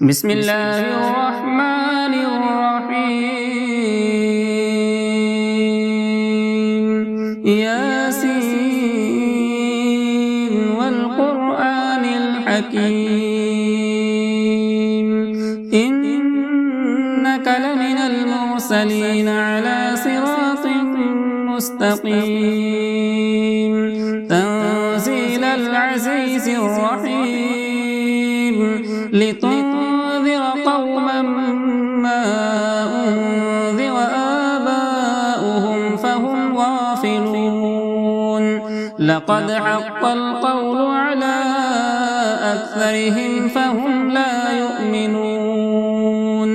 بسم الله الرحمن الرحيم ياسين والقرآن الحكيم إنك لمن المرسلين على صراط مستقيم تنزيل العزيز الرحيم لتنذر قوما ما أنذر آباؤهم فهم غافلون لقد حق القول على أكثرهم فهم لا يؤمنون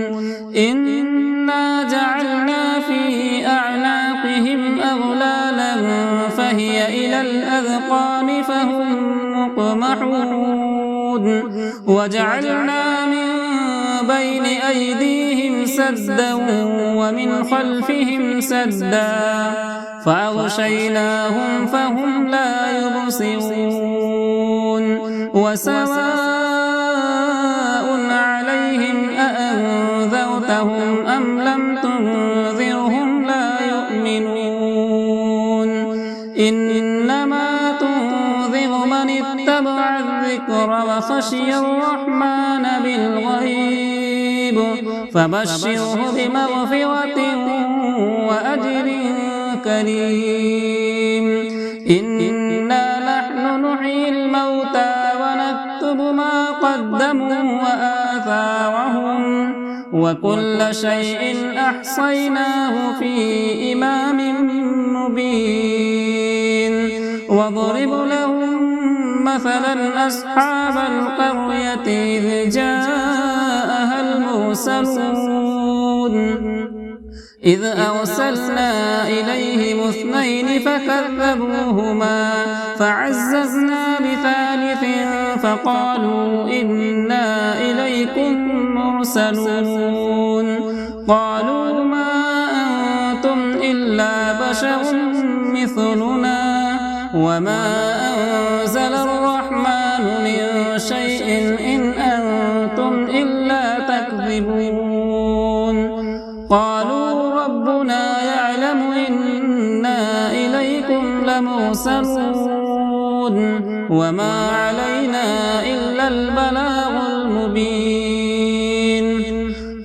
إنا جعلنا في أعناقهم أغلالا فهي إلى الأذقان فهم مقمحون وجعلنا من بين أيديهم سدا ومن خلفهم سدا فأغشيناهم فهم لا يبصرون وسواء عليهم أأنذرتهم أم لم تنذرهم لا يؤمنون إنما تنذر من اتبع الذكر وخشي الرحمن بالغيب فبشره بمغفرة وأجر كريم إنا نحن نحيي الموتى ونكتب ما قدموا وآثارهم وكل شيء أحصيناه في إمام مبين واضرب لهم مثلا أصحاب القرية إذ جاءها المرسلون إذ أرسلنا إليهم اثنين فكذبوهما فعززنا بثالث فقالوا إنا إليكم مرسلون قالوا ما أنتم إلا بشر مثلنا وما أنزل الرحمن من شيء إن أنتم إلا تكذبون قالوا ربنا يعلم إنا إليكم لمرسلون وما علينا إلا البلاغ المبين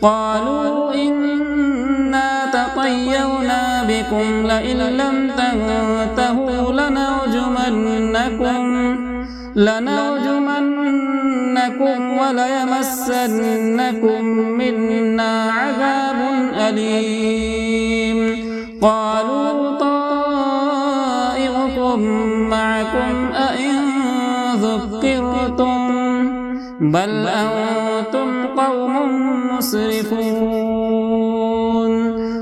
قالوا إنا تطيرنا بكم لئن لم تنتهوا لنرجمنكم وليمسنكم منا عذاب أليم قالوا طائركم معكم أئن ذكرتم بل أنتم قوم مسرفون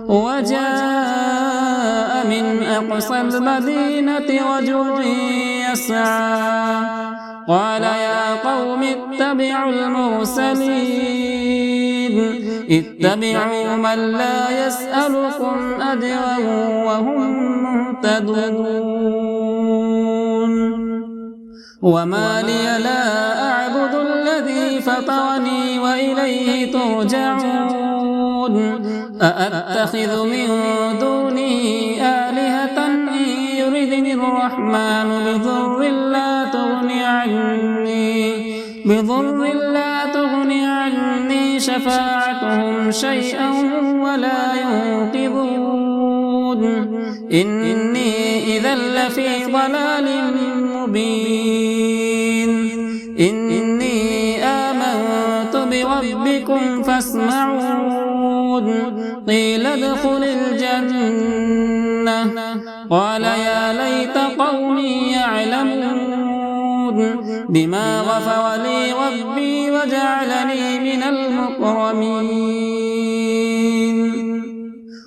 وجاء من أقصى المدينة رجل يسعى قال يا قوم اتبعوا المرسلين اتبعوا من لا يسألكم أجرا وهم مهتدون وما لي لا أعبد الذي فطرني وإليه ترجعون أأتخذ من دونه آلهة إن يردني الرحمن بضر لا تغني عني شفاعتهم شيئا ولا ينقذون إني إذا لفي ضلال مبين إني آمنت بربكم فاسمعون قيل ادخل الجنة قال يا ليت قومي يعلمون بما غفر لي ربي وجعلني من المكرمين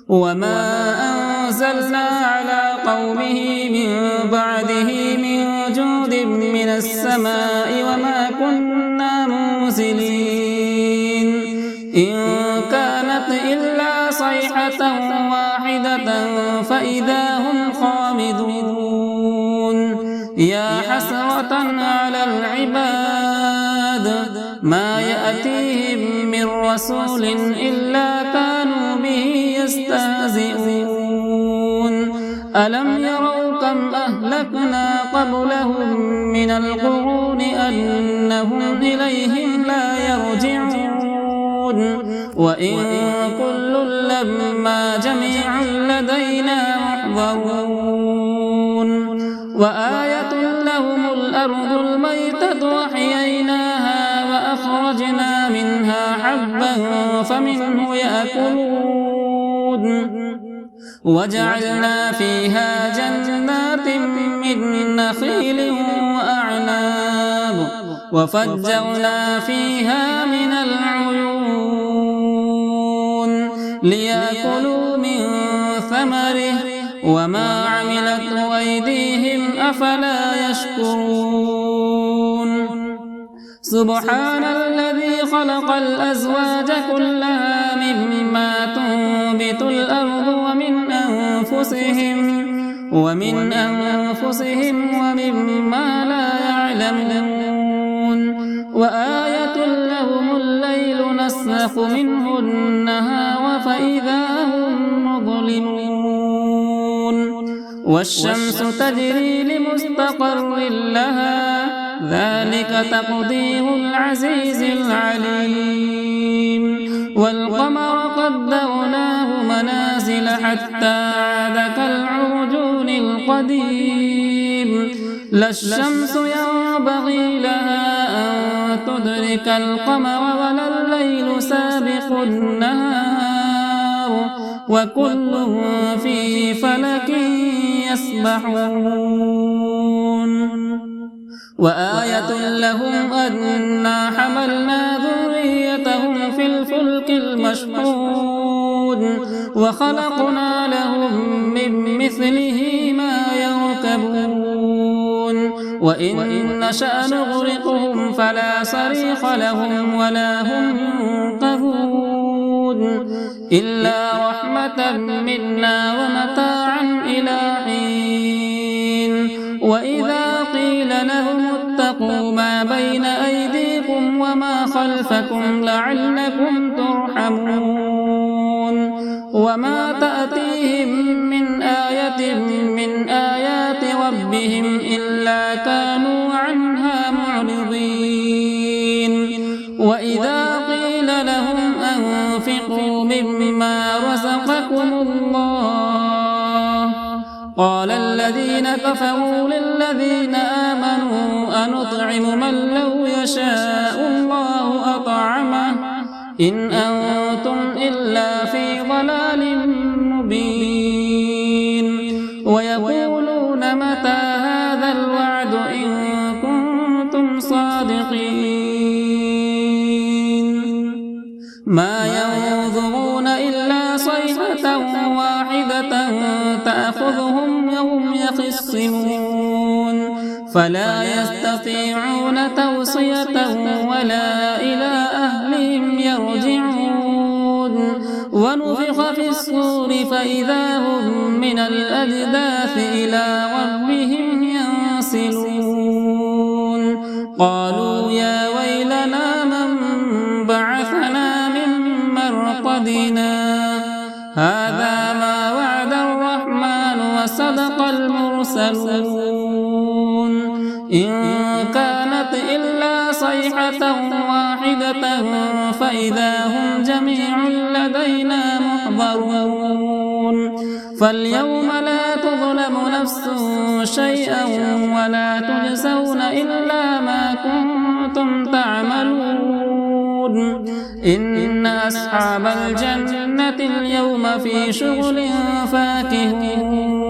وما أنزلنا على قومه من بعده من جود من السماء وما كنا منزلين إن كانت إلا صيحة واحدة فإذا هم خامدون يا حسرة على العباد ما يأتيهم رسول إلا كانوا به يستهزئون ألم يروا كم أهلكنا قبلهم من القرون أنهم إليهم لا يرجعون وإن كل لما جميع لدينا محضرون وآية لهم الأرض الميتة وأحييناها وأخرجنا منها حبا فمنه يأكلون وجعلنا فيها جنات من نخيل وأعناب وفجرنا فيها من العيون ليأكلوا من ثمره وما عملته أيديهم أفلا يشكرون سبحان الذي خلق الأزواج كلها مما تنبت الأرض ومن أنفسهم ومما لا يعلمون وآية لهم الليل نسلخ منه النهار فإذا هم مظلمون والشمس تجري لمستقر لها ذلك تقدير العزيز العليم والقمر قدرناه منازل حتى عاد كالعرجون القديم لا الشمس ينبغي لها أن تدرك القمر ولا الليل سابق النهار وكل في فلك يسبحون وآية لهم أنا حملنا ذريتهم في الفلك المشحون وخلقنا لهم من مثله ما يركبون وإن نشأ نغرقهم فلا صريخ لهم ولا هم ينقذون إلا رحمة منا ومتاعا إلى حين وإذا قيل لهم اتقوا ما بين أيديكم وما خلفكم لعلكم ترحمون وما تأتيهم من آية من آيات ربهم إلا كانوا عنها معرضين وإذا قيل لهم أنفقوا مما رزقكم الله قال الذين كفروا للذين آمنوا أنطعم من لو يشاء الله أطعمه إن أنتم إلا في ضلال مبين ويقولون متى هذا الوعد إن كنتم صادقين ما ينظرون إلا صيحة واحدة تأخذهم وهم يخصمون فلا يستطيعون توصية ولا إلى أهلهم يرجعون ونفخ في الصور فإذا هم من الأجداث إلى ربهم ينسلون قالوا يا ويلنا من بعثنا من مرقدنا هذا ما وعد الرحمن وصدق المرسلون إن كانت إلا صيحة واحدة فإذا هم جميع لدينا محضرون فاليوم لا تظلم نفس شيئا ولا تجزون إلا ما كنتم تعملون إن أصحاب الجنة اليوم في شغل فاكهون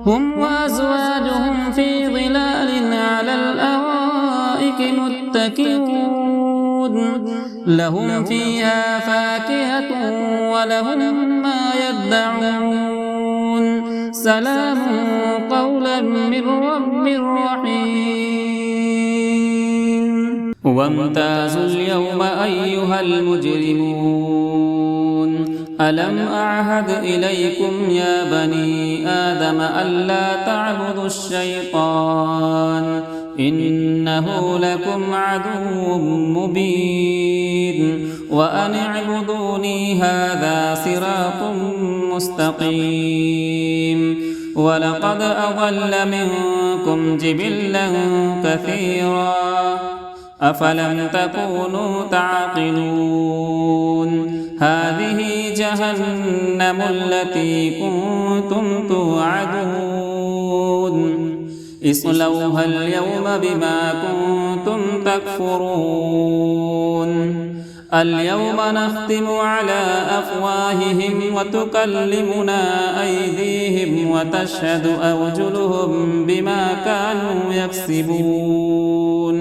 هم وأزواجهم في ظلال على الأرائك متكئون لهم فيها فاكهة ولهم ما يدعون سلام قولا من رب رحيم وامتازوا اليوم أيها المجرمون ألم أعهد إليكم يا بني آدم ألا تعبدوا الشيطان إنه لكم عدو مبين وأن اعبدوني هذا صراط مستقيم ولقد أضل منكم جبلا كثيرا أفلم تكونوا تعقلون هذه جهنم التي كنتم توعدون اصلوها اليوم بما كنتم تكفرون اليوم نختم على أفواههم وتكلمنا أيديهم وتشهد أرجلهم بما كانوا يكسبون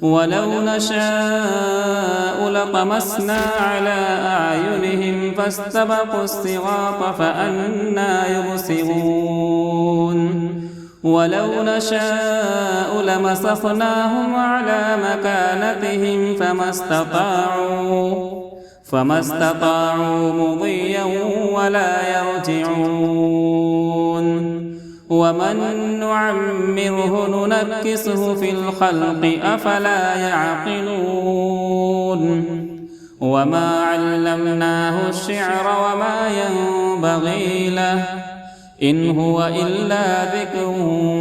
ولو نشاء لطمسنا على أعينهم فاستبقوا الصراط فأنى يبصرون ولو نشاء لمسخناهم على مكانتهم فما استطاعوا مضيا ولا يرجعون ومن نعمره ننكسه في الخلق أفلا يعقلون وما علمناه الشعر وما ينبغي له إن هو إلا ذكر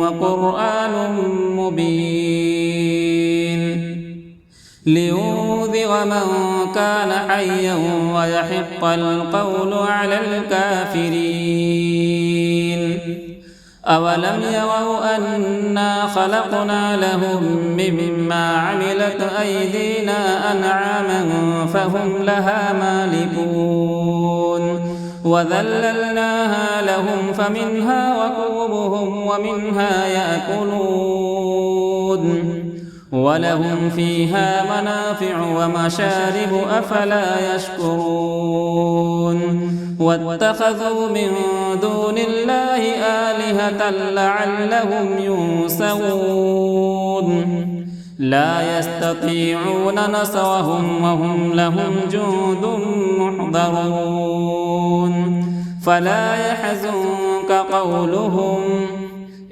وقرآن مبين لينذر من كان حيا ويحق القول على الكافرين أولم يروا أنا خلقنا لهم مما عملت أيدينا أنعاما فهم لها مالكون وذللناها لهم فمنها ركوبهم ومنها يأكلون ولهم فيها منافع ومشارب أفلا يشكرون واتخذوا من دون الله آلهة لعلهم ينصرون لا يستطيعون نصرهم وهم لهم جند محضرون فلا يحزنك قولهم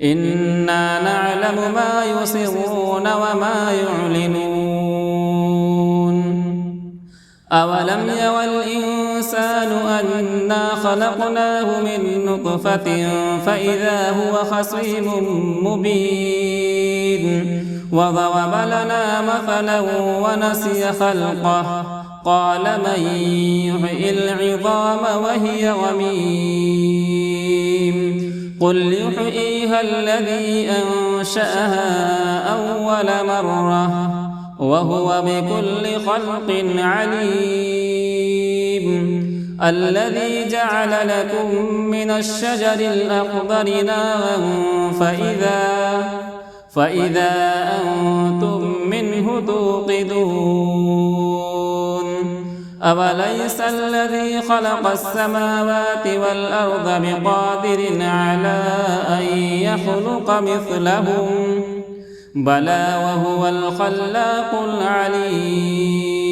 إنا نعلم ما يسرون وما يعلنون أولم ير الإنسان أنا خلقناه من نطفة فإذا هو خصيم مبين وضرب لنا مثلا ونسي خلقه قال من يحيي العظام وهي رميم قل يحييها الذي أنشأها أول مرة وهو بكل خلق عليم الذي جعل لكم من الشجر الأخضر نارا فإذا أنتم منه توقدون أوليس الذي خلق السماوات والأرض بقادر على أن يخلق مثلهم بلى وهو الخلاق العليم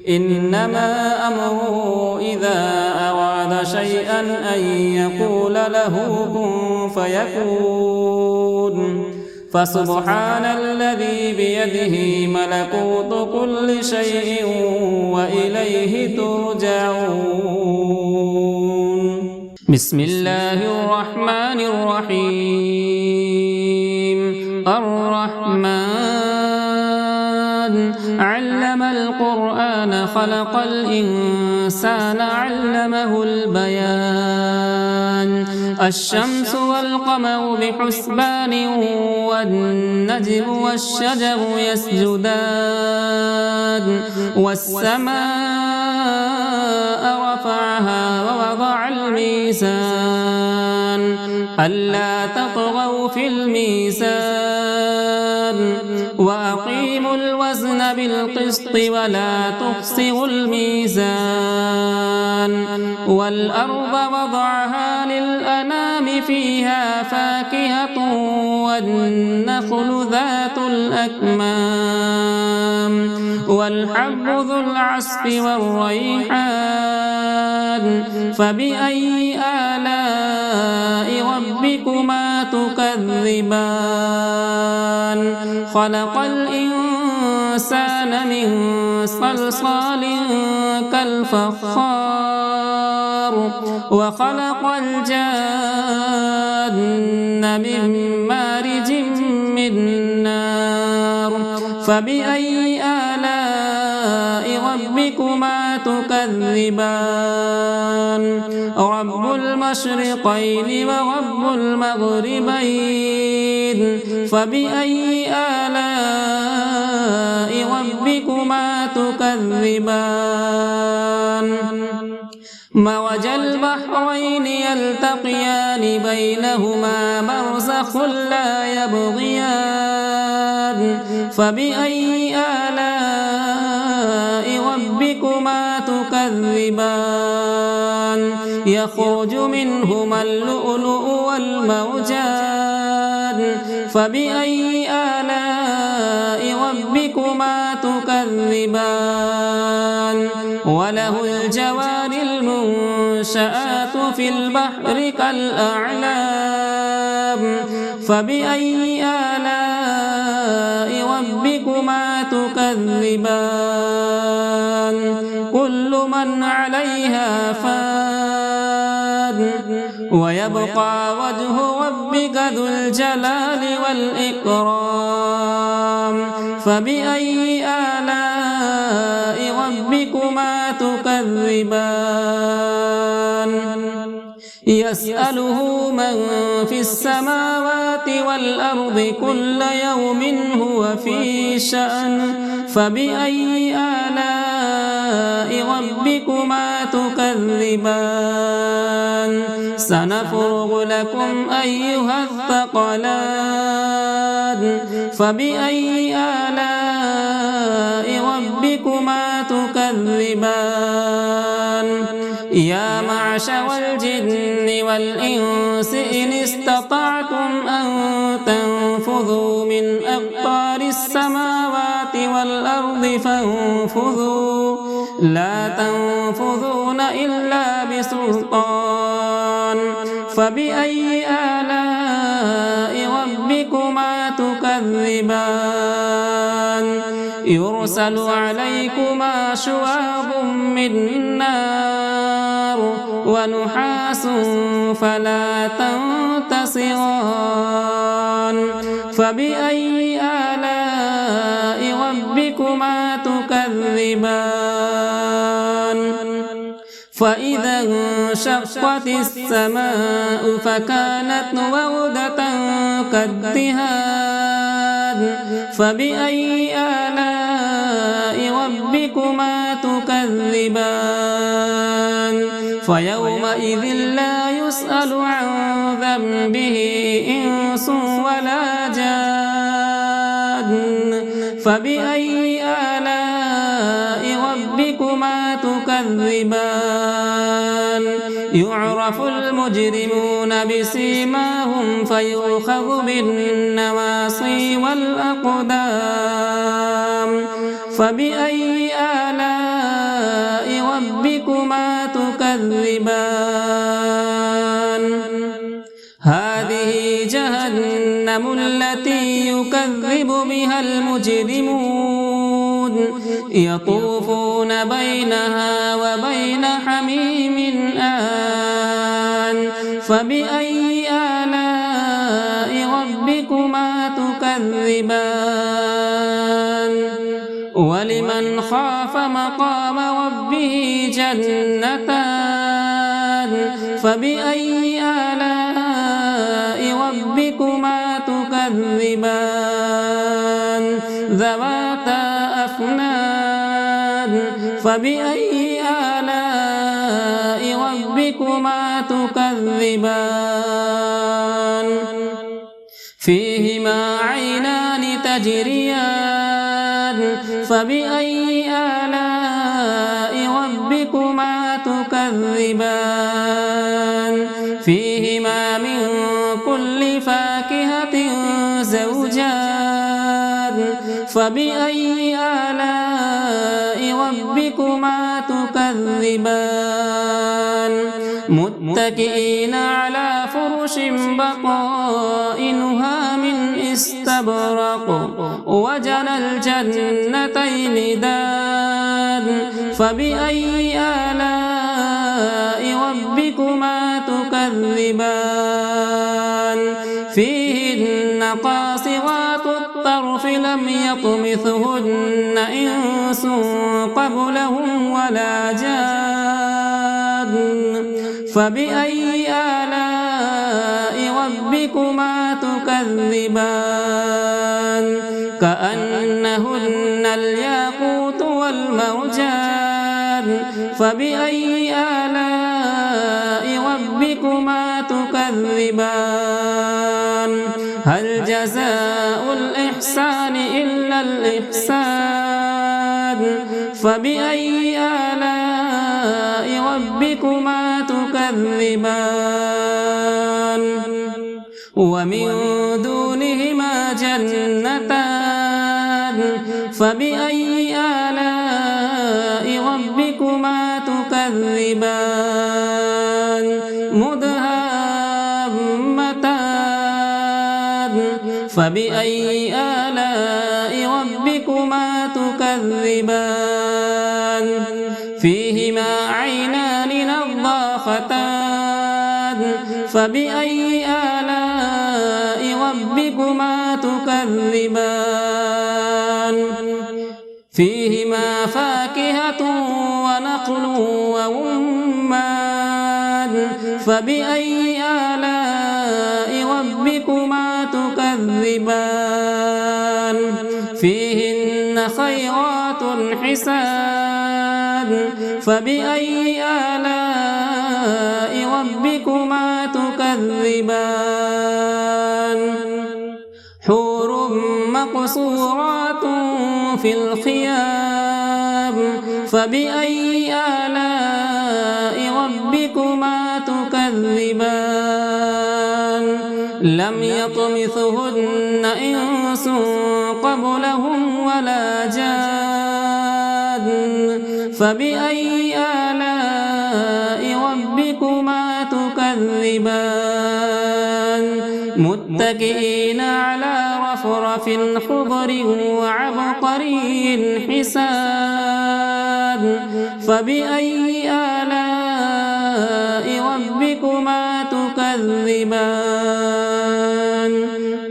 إنما أمره إذا أراد شيئا أن يقول له كن فيكون فسبحان الذي بيده ملكوت كل شيء وإليه ترجعون بسم الله الرحمن الرحيم الرحمن علم القرآن خلق الإنسان علمه البيان الشمس والقمر بحسبان والنجم والشجر يسجدان والسماء رفعها ووضع الميزان ألا تطغوا في الميزان وأقيموا الوزن بالقسط ولا تخسروا الميزان والأرض وضعها للأنام فيها فاكهة والنخل ذات الأكمام والحب ذو العصف والريحان فبأي آلاء ربكما تكذبان خلق الإنسان من صلصال كالفخار وخلق الجان من مارج من نار فبأي آلاء ربكما تكذبان رب المشرقين ورب المغربين فبأي آلاء ربكما تكذبان مرج البحرين يلتقيان بينهما برزخ لا يبغيان فبأي آلاء ربكما تكذبان يخرج منهما اللؤلؤ والمرجان فبأي آلاء ربكما تكذبان وله الجوار المنشآت في البحر كالأعلام فبأي آلاء ربكما تكذبان كل من عليها فان ويبقى وجه ربك ذو الجلال والإكرام فبأي آلاء ربكما تكذبان يسأله من في السماوات والأرض كل يوم هو في شأن فبأي آلاء ربكما تكذبان سنفرغ لكم أيها الثقلان فبأي آلاء ربكما تكذبان يا معشر الجن والإنس إن استطعتم أن تنفذوا من أقطار السماوات والأرض فانفذوا لا تنفذون إلا بسلطان فبأي آلاء ربكما تكذبان يرسل عليكما شواظ من نار ونحاس فلا تنتصران فبأي آلاء ربكما تكذبان فإذا انشقت السماء فكانت وردة كالدهان فبأي آلاء ربكما تكذبان فيومئذ لا يسأل عن ذنبه إنس ولا جان فبأي آلاء ربكما تكذبان يعرف المجرمون بسيماهم فيؤخذ بالنواصي والأقدام فبأي آلاء ربكما تكذبان هذه جهنم التي يكذب بها المجرمون يطوفون بينها وبين حميم آن فبأي آلاء ربكما تكذبان ولمن خاف مقام ربه جنتان فبأي آلاء ربكما تكذبان ذواتا أفنان فبأي آلاء ربكما تكذبان فيهما عينان تجريان فبأي آلاء ربكما تكذبان فيهما من كل فاكهة زوجان فبأي آلاء ربكما تكذبان متكئين على فرش بطائنها من استبرق وجنى الجنتين دان فبأي آلاء ربكما تكذبان فيهن قاصرات الطرف لم يطمثهن إنس قبلهم ولا جان فبأي آلاء ربكما تكذبان كأنهن الياقوت والمرجان فبأي آلاء ربكما تكذبان هل جزاء الإحسان إلا الإحسان فبأي آلاء ربكما تكذبان ومن دونهما جنتان فبأي آلاء ربكما تكذبان مدهامتان فبأي آلاء ربكما تكذبان فيهما عينان نضاختان فبأي آلاء ربكما تكذبان فيهما فاكهة ونخل ورمان فبأي آلاء ربكما تكذبان فيهن خيرات حسان فبأي آلاء ربكما تكذبان حور مقصورات في الخيام فبأي آلاء ربكما تكذبان لم يطمثهن إنس قبلهم ولا جان فبأي آلاء ربكما تكذبان متكئين على رفرف خضر وعبقري حسان فبأي آلاء ربكما تكذبان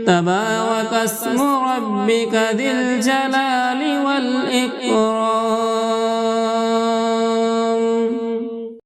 تبارك اسم ربك ذي الجلال والإكرام